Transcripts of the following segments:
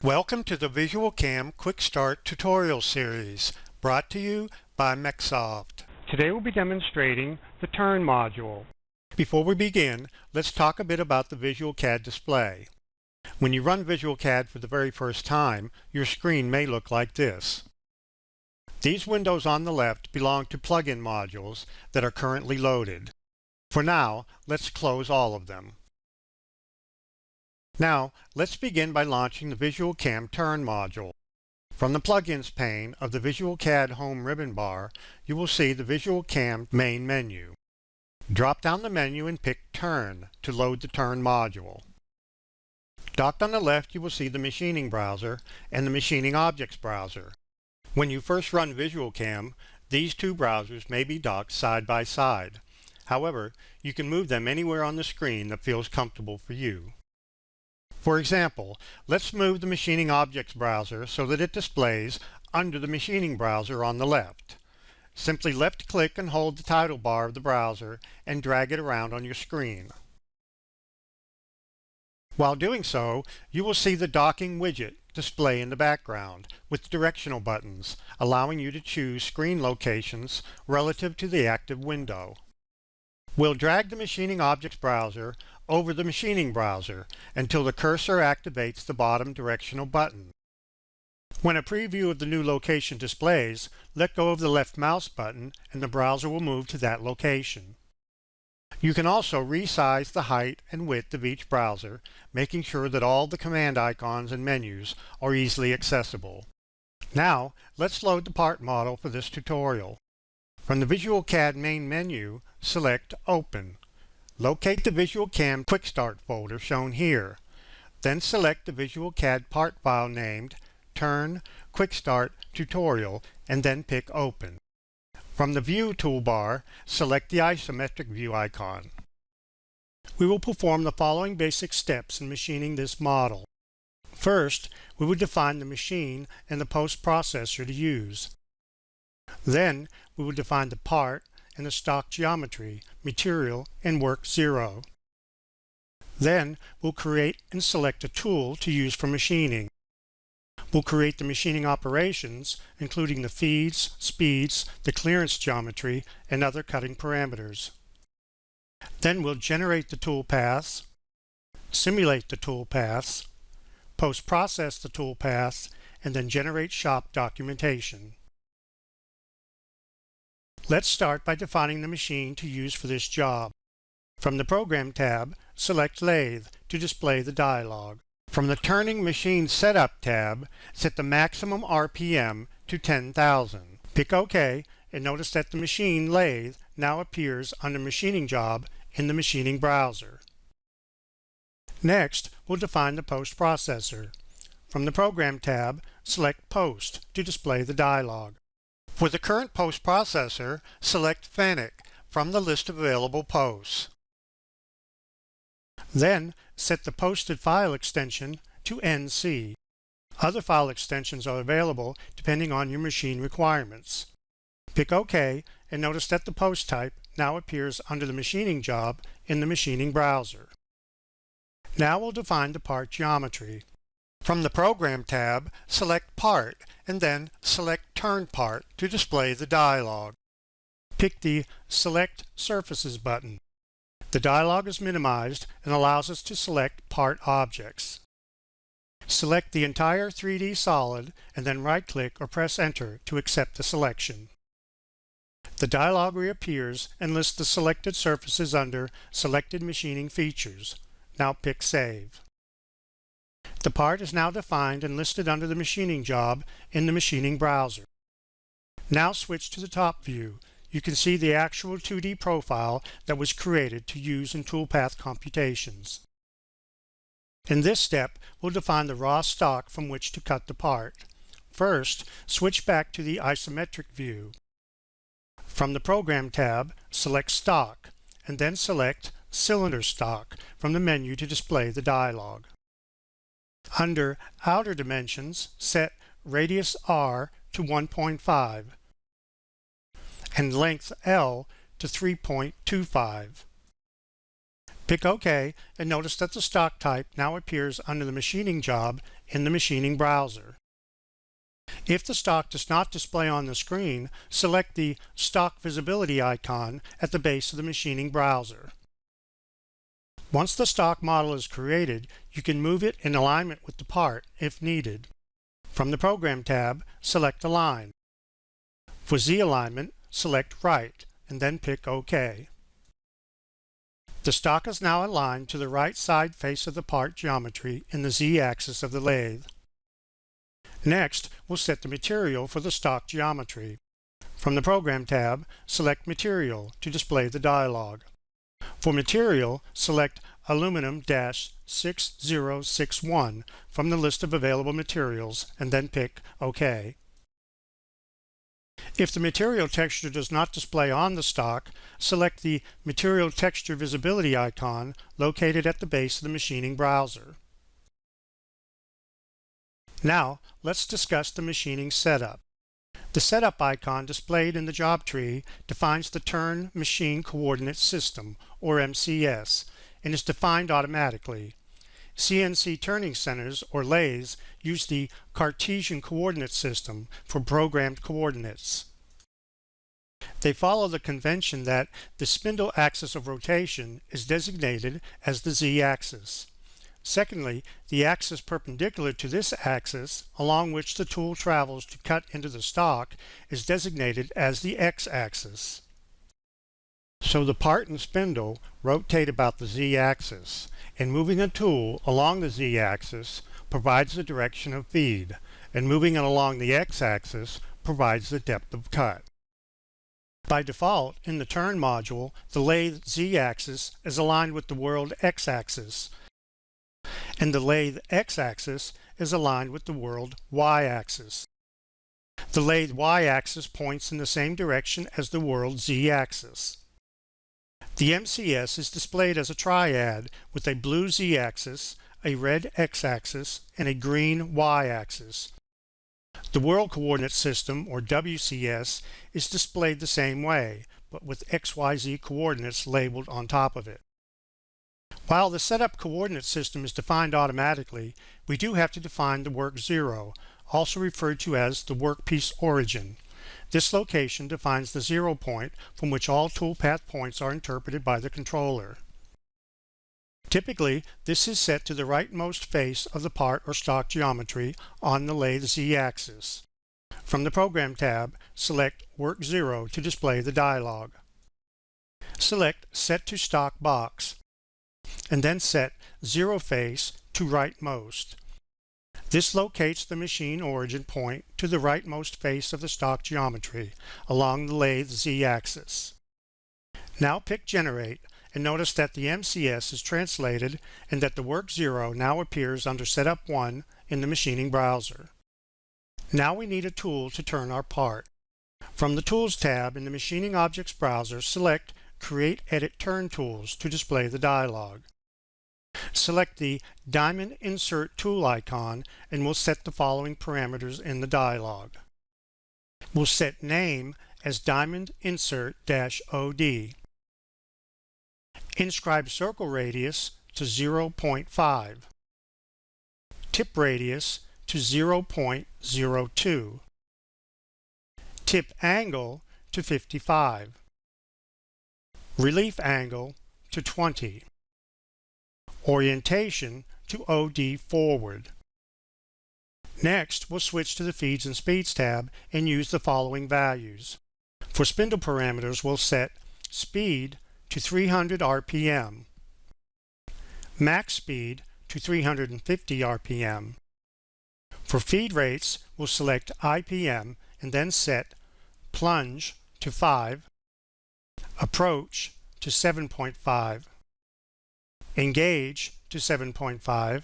Welcome to the VisualCAM Quick Start tutorial series, brought to you by MecSoft. Today we'll be demonstrating the Turn module. Before we begin, let's talk a bit about the VisualCAD display. When you run VisualCAD for the very first time, your screen may look like this. These windows on the left belong to plugin modules that are currently loaded. For now, let's close all of them. Now, let's begin by launching the VisualCAM Turn module. From the Plugins pane of the VisualCAD Home ribbon bar, you will see the VisualCAM main menu. Drop down the menu and pick Turn to load the Turn module. Docked on the left, you will see the Machining Browser and the Machining Objects Browser. When you first run VisualCAM, these two browsers may be docked side by side. However, you can move them anywhere on the screen that feels comfortable for you. For example, let's move the Machining Objects browser so that it displays under the Machining browser on the left. Simply left-click and hold the title bar of the browser and drag it around on your screen. While doing so, you will see the docking widget display in the background with directional buttons, allowing you to choose screen locations relative to the active window. We'll drag the Machining Objects browser over the Machining browser until the cursor activates the bottom directional button. When a preview of the new location displays, let go of the left mouse button and the browser will move to that location. You can also resize the height and width of each browser, making sure that all the command icons and menus are easily accessible. Now, let's load the part model for this tutorial. From the VisualCAD main menu, select Open. Locate the VisualCAM Quick Start folder shown here. Then select the VisualCAD part file named Turn Quick Start Tutorial and then pick Open. From the View toolbar, select the isometric view icon. We will perform the following basic steps in machining this model. First, we will define the machine and the post-processor to use. Then, we will define the part and the stock geometry, material, and work 0. Then, we'll create and select a tool to use for machining. We'll create the machining operations, including the feeds, speeds, the clearance geometry, and other cutting parameters. Then we'll generate the tool paths, simulate the tool paths, post-process the tool paths, and then generate shop documentation. Let's start by defining the machine to use for this job. From the Program tab, select Lathe to display the dialog. From the Turning Machine Setup tab, set the maximum RPM to 10,000. Pick OK and notice that the machine lathe now appears under Machining Job in the Machining browser. Next, we'll define the Post Processor. From the Program tab, select Post to display the dialog. For the current post processor, select Fennec from the list of available posts. Then, set the posted file extension to NC. Other file extensions are available depending on your machine requirements. Pick OK and notice that the post type now appears under the Machining job in the Machining browser. Now we'll define the part geometry. From the Program tab, select Part and then select Turn Part to display the dialog. Pick the Select Surfaces button. The dialog is minimized and allows us to select part objects. Select the entire 3D solid and then right-click or press Enter to accept the selection. The dialog reappears and lists the selected surfaces under Selected Machining Features. Now pick Save. The part is now defined and listed under the Machining job in the Machining browser. Now switch to the top view. You can see the actual 2D profile that was created to use in toolpath computations. In this step, we'll define the raw stock from which to cut the part. First, switch back to the isometric view. From the Program tab, select Stock, and then select Cylinder Stock from the menu to display the dialog. Under Outer Dimensions, set Radius R to 1.5 and Length L to 3.25. Pick OK and notice that the stock type now appears under the Machining job in the machining browser. If the stock does not display on the screen, select the Stock Visibility icon at the base of the machining browser. Once the stock model is created, you can move it in alignment with the part if needed. From the Program tab, select Align. For Z alignment, select Right, and then pick OK. The stock is now aligned to the right side face of the part geometry in the Z-axis of the lathe. Next, we'll set the material for the stock geometry. From the Program tab, select Material to display the dialog. For material, select Aluminum-6061 from the list of available materials and then pick OK. If the material texture does not display on the stock, select the Material Texture Visibility icon located at the base of the machining browser. Now, let's discuss the machining setup. The Setup icon displayed in the job tree defines the Turn Machine Coordinate System, or MCS, and is defined automatically. CNC turning centers, or lathes, use the Cartesian coordinate system for programmed coordinates. They follow the convention that the spindle axis of rotation is designated as the Z-axis. Secondly, the axis perpendicular to this axis, along which the tool travels to cut into the stock, is designated as the X-axis. So the part and spindle rotate about the Z-axis, and moving a tool along the Z-axis provides the direction of feed, and moving it along the X-axis provides the depth of cut. By default, in the Turn module, the lathe Z-axis is aligned with the world X-axis, and the lathe X-axis is aligned with the world Y-axis. The lathe Y-axis points in the same direction as the world Z-axis. The MCS is displayed as a triad with a blue Z-axis, a red X-axis, and a green Y-axis. The World Coordinate System, or WCS, is displayed the same way, but with XYZ coordinates labeled on top of it. While the Setup Coordinate System is defined automatically, we do have to define the Work Zero, also referred to as the Workpiece Origin. This location defines the 0 point from which all toolpath points are interpreted by the controller. Typically, this is set to the rightmost face of the part or stock geometry on the lathe Z-axis. From the Program tab, select Work Zero to display the dialog. Select Set to Stock Box, and then set Zero Face to Rightmost. This locates the machine origin point to the rightmost face of the stock geometry along the lathe Z-axis. Now pick Generate, and notice that the MCS is translated and that the Work Zero now appears under Setup 1 in the machining browser. Now we need a tool to turn our part. From the Tools tab in the Machining Objects browser, select Create Edit Turn Tools to display the dialog. Select the Diamond Insert Tool icon and we'll set the following parameters in the dialog. We'll set Name as Diamond Insert-OD. Inscribe Circle Radius to 0.5. Tip Radius to 0.02. Tip Angle to 55. Relief Angle to 20. Orientation to OD forward. Next, we'll switch to the Feeds and Speeds tab and use the following values. For spindle parameters, we'll set Speed to 300 RPM, Max Speed to 350 RPM. For feed rates, we'll select IPM and then set Plunge to 5, Approach to 7.5, Engage to 7.5,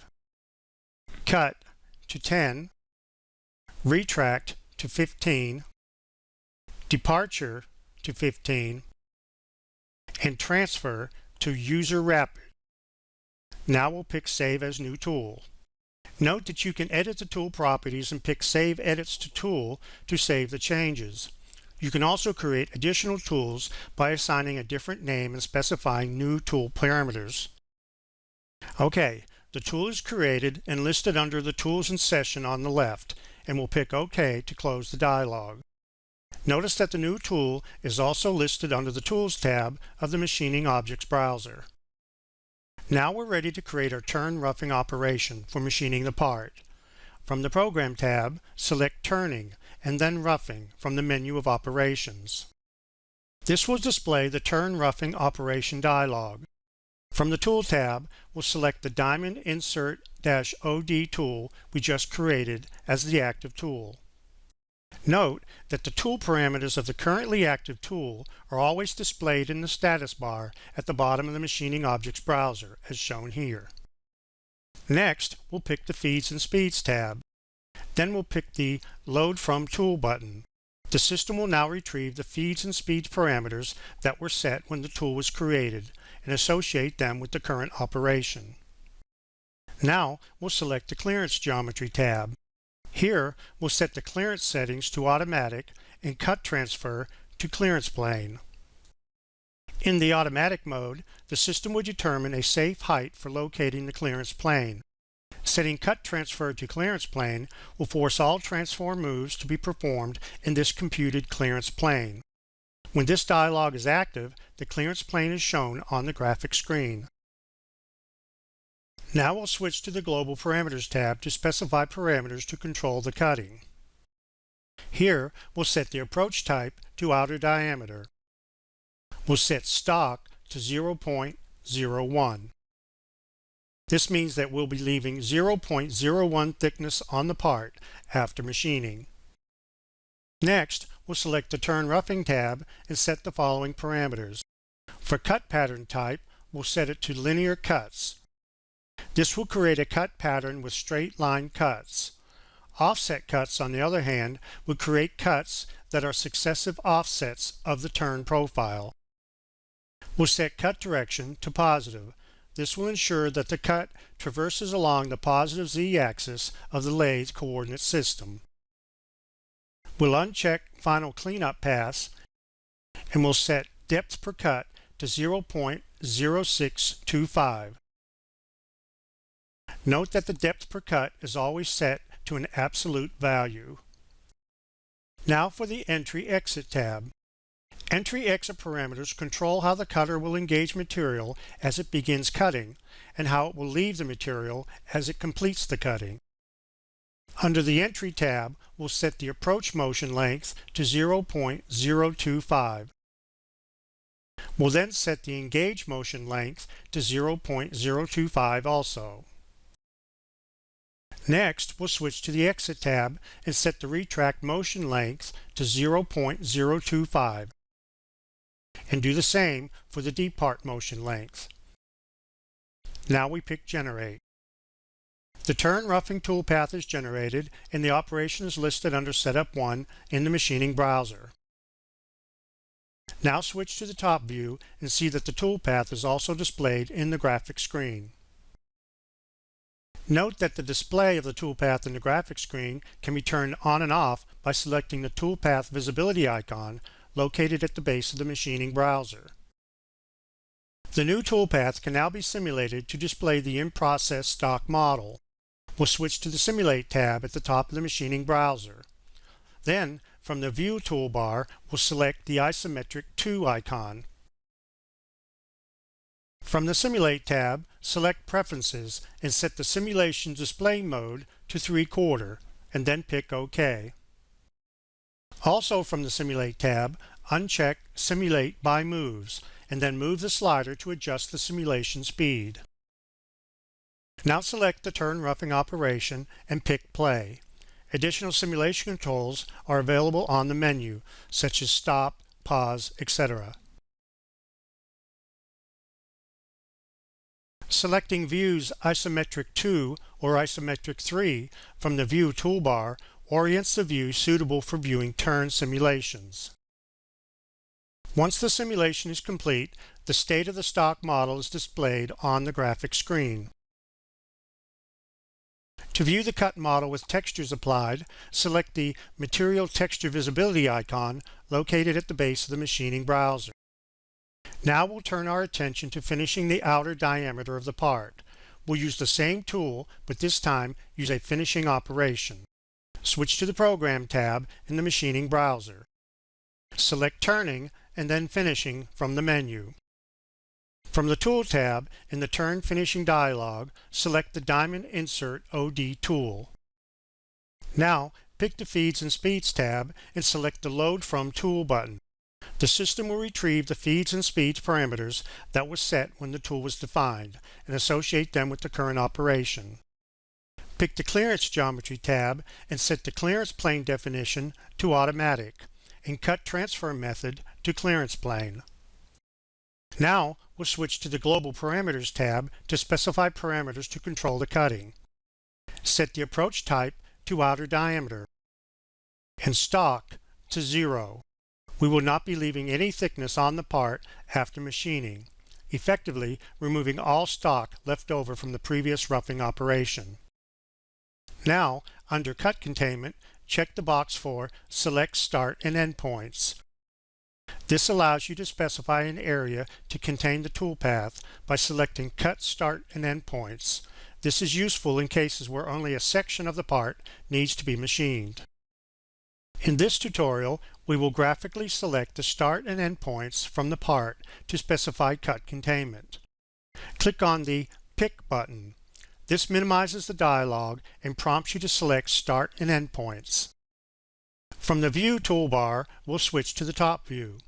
Cut to 10, Retract to 15, Departure to 15, and Transfer to User Rapid. Now we'll pick Save as New Tool. Note that you can edit the tool properties and pick Save Edits to Tool to save the changes. You can also create additional tools by assigning a different name and specifying new tool parameters. Okay, the tool is created and listed under the Tools in Session on the left, and we'll pick OK to close the dialog. Notice that the new tool is also listed under the Tools tab of the Machining Objects browser. Now we're ready to create our turn roughing operation for machining the part. From the Program tab, select Turning and then Roughing from the menu of Operations. This will display the Turn Roughing Operation dialog. From the Tool tab, we'll select the Diamond Insert-OD tool we just created as the active tool. Note that the tool parameters of the currently active tool are always displayed in the status bar at the bottom of the Machining Objects browser, as shown here. Next, we'll pick the Feeds and Speeds tab. Then we'll pick the Load From Tool button. The system will now retrieve the feeds and speeds parameters that were set when the tool was created and associate them with the current operation. Now we'll select the Clearance Geometry tab. Here we'll set the clearance settings to Automatic and Cut Transfer to Clearance Plane. In the Automatic mode, the system will determine a safe height for locating the clearance plane. Setting Cut Transfer to Clearance Plane will force all transform moves to be performed in this computed clearance plane. When this dialog is active, the clearance plane is shown on the graphic screen. Now we'll switch to the Global Parameters tab to specify parameters to control the cutting. Here, we'll set the approach type to outer diameter. We'll set stock to 0.01. This means that we'll be leaving 0.01 thickness on the part after machining. Next, we'll select the Turn Roughing tab and set the following parameters. For cut pattern type, we'll set it to linear cuts. This will create a cut pattern with straight line cuts. Offset cuts, on the other hand, would create cuts that are successive offsets of the turn profile. We'll set cut direction to positive. This will ensure that the cut traverses along the positive z-axis of the lathe coordinate system. We'll uncheck Final Cleanup Pass and we'll set depth per cut to 0.0625. Note that the depth per cut is always set to an absolute value. Now for the Entry-Exit tab. Entry-Exit parameters control how the cutter will engage material as it begins cutting and how it will leave the material as it completes the cutting. Under the Entry tab, we'll set the approach motion length to 0.025. We'll then set the engage motion length to 0.025 also. Next, we'll switch to the Exit tab and set the retract motion length to 0.025. And do the same for the depart motion length. Now we pick Generate. The Turn Roughing toolpath is generated and the operation is listed under Setup 1 in the Machining browser. Now switch to the top view and see that the toolpath is also displayed in the graphic screen. Note that the display of the toolpath in the graphic screen can be turned on and off by selecting the toolpath visibility icon located at the base of the Machining browser. The new toolpath can now be simulated to display the in-process stock model. We'll switch to the Simulate tab at the top of the Machining browser. Then, from the View toolbar, we'll select the Isometric 2 icon. From the Simulate tab, select Preferences and set the Simulation Display Mode to 3/4 and then pick OK. Also from the Simulate tab, uncheck Simulate by Moves and then move the slider to adjust the simulation speed. Now select the Turn Roughing operation and pick Play. Additional simulation controls are available on the menu, such as Stop, Pause, etc. Selecting View's Isometric 2 or Isometric 3 from the View toolbar orients the view suitable for viewing turn simulations. Once the simulation is complete, the state of the stock model is displayed on the graphic screen. To view the cut model with textures applied, select the Material Texture Visibility icon located at the base of the Machining browser. Now we'll turn our attention to finishing the outer diameter of the part. we'll use the same tool, but this time use a finishing operation. Switch to the Program tab in the Machining browser. Select Turning and then Finishing from the menu. From the Tool tab in the Turn Finishing dialog, select the Diamond Insert OD tool. Now, pick the Feeds and Speeds tab and select the Load From Tool button. The system will retrieve the feeds and speeds parameters that were set when the tool was defined and associate them with the current operation. Pick the Clearance Geometry tab and set the clearance plane definition to Automatic and Cut Transfer Method to Clearance Plane. Now we'll switch to the Global Parameters tab to specify parameters to control the cutting. Set the approach type to outer diameter and stock to 0. We will not be leaving any thickness on the part after machining, effectively removing all stock left over from the previous roughing operation. Now, under Cut Containment, check the box for Select Start and End Points. This allows you to specify an area to contain the toolpath by selecting Cut Start and End Points. This is useful in cases where only a section of the part needs to be machined. In this tutorial, we will graphically select the start and end points from the part to specify cut containment. Click on the Pick button. This minimizes the dialog and prompts you to select start and end points. From the View toolbar, we'll switch to the top view.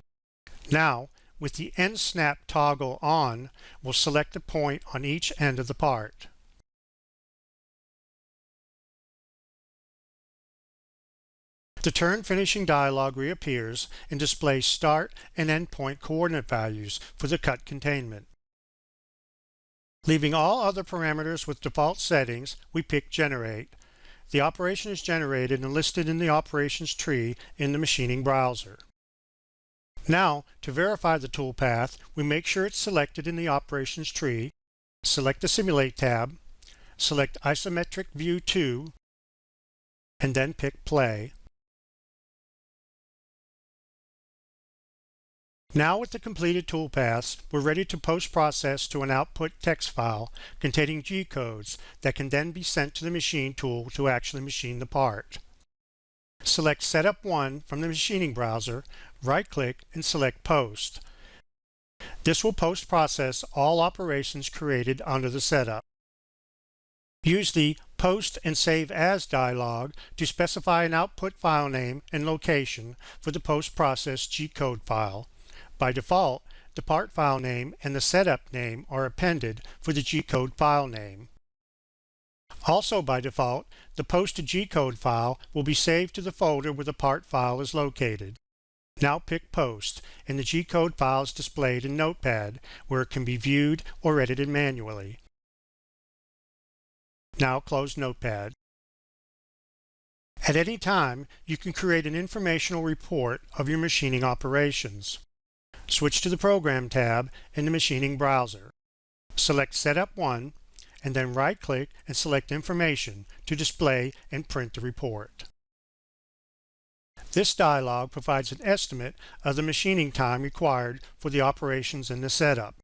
Now, with the End Snap toggle on, we'll select a point on each end of the part. The Turn Finishing dialog reappears and displays start and end point coordinate values for the cut containment. Leaving all other parameters with default settings, we pick Generate. The operation is generated and listed in the operations tree in the Machining browser. Now, to verify the toolpath, we make sure it's selected in the operations tree, select the Simulate tab, select Isometric View 2, and then pick Play. Now with the completed toolpaths, we're ready to post-process to an output text file containing G-codes that can then be sent to the machine tool to actually machine the part. Select Setup 1 from the Machining browser, right-click and select Post. This will post-process all operations created under the setup. Use the Post and Save As dialog to specify an output file name and location for the post-processed G-code file. By default, the part file name and the setup name are appended for the G-code file name. Also by default, the posted G-code file will be saved to the folder where the part file is located. Now pick Post, and the G-code file is displayed in Notepad, where it can be viewed or edited manually. Now close Notepad. At any time, you can create an informational report of your machining operations. Switch to the Program tab in the Machining browser. Select Setup 1, and then right-click and select Information to display and print the report. This dialog provides an estimate of the machining time required for the operations in the setup.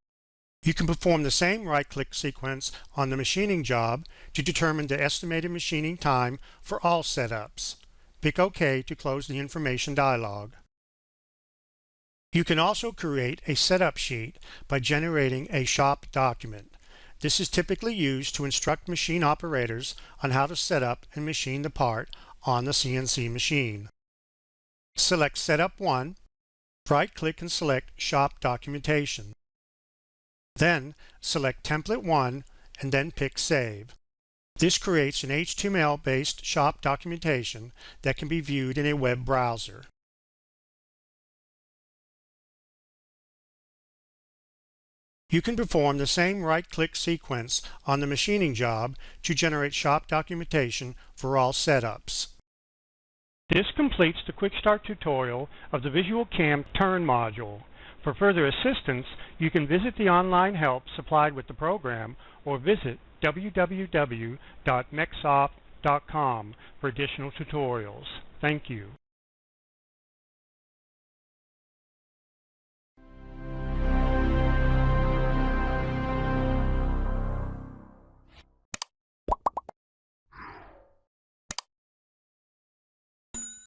You can perform the same right-click sequence on the machining job to determine the estimated machining time for all setups. Pick OK to close the information dialog. You can also create a setup sheet by generating a shop document. This is typically used to instruct machine operators on how to set up and machine the part on the CNC machine. Select Setup 1, right-click and select Shop Documentation. Then select Template 1 and then pick Save. This creates an HTML-based shop documentation that can be viewed in a web browser. You can perform the same right-click sequence on the machining job to generate shop documentation for all setups. This completes the Quick Start tutorial of the VisualCAM Turn module. For further assistance, you can visit the online help supplied with the program or visit www.mecsoft.com for additional tutorials. Thank you.